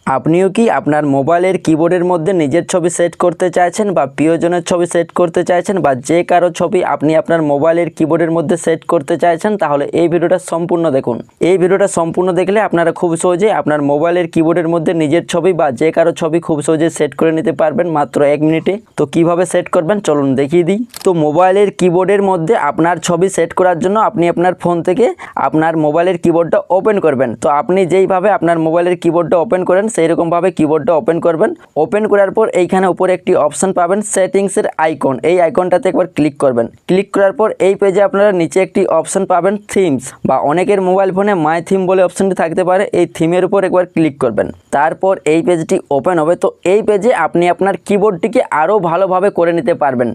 আপনিও কি আপনার মোবাইলের কিবোর্ডের মধ্যে নিজের ছবি সেট করতে চাইছেন বা প্রিয়জনের ছবি সেট করতে চাইছেন বা যে কারো ছবি আপনি আপনার মোবাইলের কিবোর্ডের মধ্যে সেট করতে চাইছেন, তাহলে এই ভিডিওটা সম্পূর্ণ দেখুন। এই ভিডিওটা সম্পূর্ণ দেখলে আপনারা খুব সহজে আপনার মোবাইলের কিবোর্ডের মধ্যে নিজের ছবি বা যে কারো ছবি খুব সহজে সেট করে নিতে পারবেন মাত্র 1 মিনিটে। তো কিভাবে সেট করবেন চলুন দেখিয়ে দিই। তো মোবাইলের কিবোর্ডের মধ্যে আপনার ছবি সেট করার জন্য আপনি আপনার ফোন থেকে আপনার মোবাইলের কিবোর্ডটা ওপেন করবেন। তো আপনি যেইভাবে আপনার মোবাইলের কিবোর্ডটা ওপেন করেন সেই রকমভাবে কিবোর্ডটা ওপেন করবেন। ওপেন করার পর এইখানে উপরে একটি অপশন পাবেন সেটিংসের আইকন, এই আইকনটাতে একবার ক্লিক করবেন। ক্লিক করার পর এই পেজে আপনারা নিচে একটি অপশন পাবেন থিমস, বা অনেকের মোবাইল ফোনে মাই থিম বলে অপশনটি থাকতে পারে, এই থিমের উপর একবার ক্লিক করবেন। তারপর এই পেজটি ওপেন হবে। তো এই পেজে আপনি আপনার কিবোর্ডটিকে আরও ভালোভাবে করে নিতে পারবেন।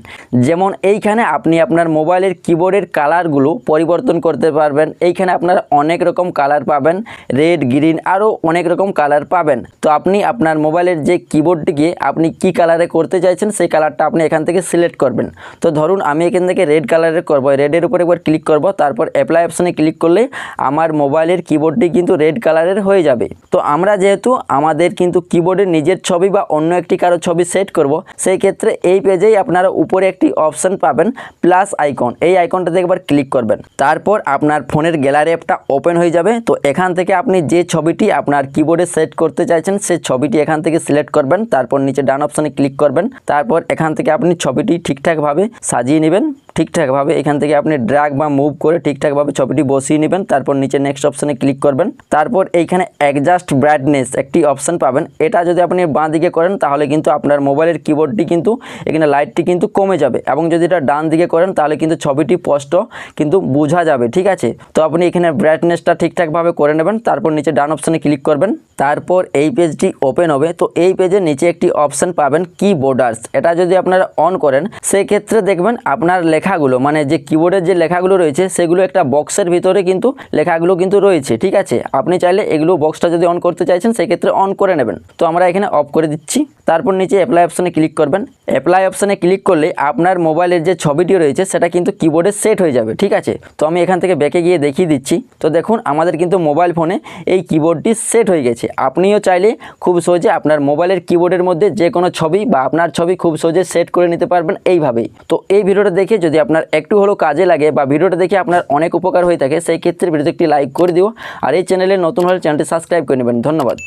যেমন এইখানে আপনি আপনার মোবাইলের কিবোর্ডের কালারগুলো পরিবর্তন করতে পারবেন। এইখানে আপনারা অনেক রকম কালার পাবেন, রেড, গ্রিন, আরও অনেক রকম কালার পাবেন। তো আপনি আপনার মোবাইলের যে কিবোর্ডটিকে আপনি কি কালারে করতে চাইছেন সেই কালারটা আপনি এখান থেকে সিলেক্ট করবেন। তো ধরুন আমি এখান থেকে রেড কালারের করব, রেডের উপর একবার ক্লিক করব, তারপর অ্যাপ্লাই অপশানে ক্লিক করলে আমার মোবাইলের কিবোর্ডটি কিন্তু রেড কালারের হয়ে যাবে। তো আমরা যেহেতু আমাদের কিন্তু কিবোর্ডে নিজের ছবি বা অন্য একটি কারো ছবি সেট করব, সেই ক্ষেত্রে এই পেজেই আপনারা উপরে একটি অপশান পাবেন প্লাস আইকন, এই আইকনটাতে একবার ক্লিক করবেন। তারপর আপনার ফোনের গ্যালারি অ্যাপটা ওপেন হয়ে যাবে। তো এখান থেকে আপনি যে ছবিটি আপনার কিবোর্ডে সেট করতে চাইছেন সেই ছবিটি এখান থেকে সিলেক্ট করবেন। তারপর নিচে ডান অপশানে ক্লিক করবেন। তারপর এখান থেকে আপনি ছবিটি ঠিকঠাকভাবে সাজিয়ে নেবেন। ঠিকঠাকভাবে এখান থেকে আপনি ড্র্যাগ বা মুভ করে ঠিকঠাকভাবে ছবিটি বসিয়ে নেবেন। তারপর নিচে নেক্সট অপশানে ক্লিক করবেন। তারপর এইখানে অ্যাডজাস্ট ব্রাইটনেস একটি অপশান পাবেন, এটা যদি আপনি বাঁ দিকে করেন তাহলে কিন্তু আপনার মোবাইলের কিবোর্ডটি কিন্তু এখানে লাইটটি কিন্তু কমে যাবে, এবং যদি এটা ডান দিকে করেন তাহলে কিন্তু ছবিটি স্পষ্ট কিন্তু বোঝা যাবে। ঠিক আছে, তো আপনি এখানে ব্রাইটনেসটা ঠিকঠাকভাবে করে নেবেন। তারপর নিচে ডান অপশানে ক্লিক করবেন। তারপর এই পেজটি ওপেন হবে। তো এই পেজের নিচে একটি অপশান পাবেন কি বোর্ডার্স, এটা যদি আপনারা অন করেন সেক্ষেত্রে দেখবেন আপনার লেখাগুলো মানে যে কিবোর্ডের যে লেখাগুলো রয়েছে সেগুলো একটা বক্সের ভিতরে কিন্তু লেখাগুলো কিন্তু রয়েছে। ঠিক আছে, আপনি চাইলে এগুলো বক্সটা যদি অন করতে চাইছেন সেক্ষেত্রে অন করে নেবেন। তো আমরা এখানে অফ করে দিচ্ছি। তারপর নিচে অ্যাপ্লাই অপশানে ক্লিক করবেন। অ্যাপ্লাই অপশানে ক্লিক করলে আপনার মোবাইলের যে ছবিটি রয়েছে সেটা কিন্তু কিবোর্ডে সেট হয়ে যাবে। ঠিক আছে, তো আমি এখান থেকে ব্যাকে গিয়ে দেখিয়ে দিচ্ছি। তো দেখুন আমাদের কিন্তু মোবাইল ফোনে এই কিবোর্ডটি সেট হয়ে গেছে। আপনিও চাইলে খুব সহজে আপনার মোবাইলের কিবোর্ডের মধ্যে যে কোনো ছবি বা আপনার ছবি খুব সহজে সেট করে নিতে পারবেন এইভাবেই। তো এই ভিডিওটা দেখে যদি আপনার একটু হলেও কাজে লাগে বা ভিডিওটা দেখে আপনার অনেক উপকার হয়ে থাকে সেই ক্ষেত্রে ভিডিওতে একটি লাইক করে দিও, আর এই চ্যানেলে নতুন হলে চ্যানেলটি সাবস্ক্রাইব করে নেবেন। ধন্যবাদ।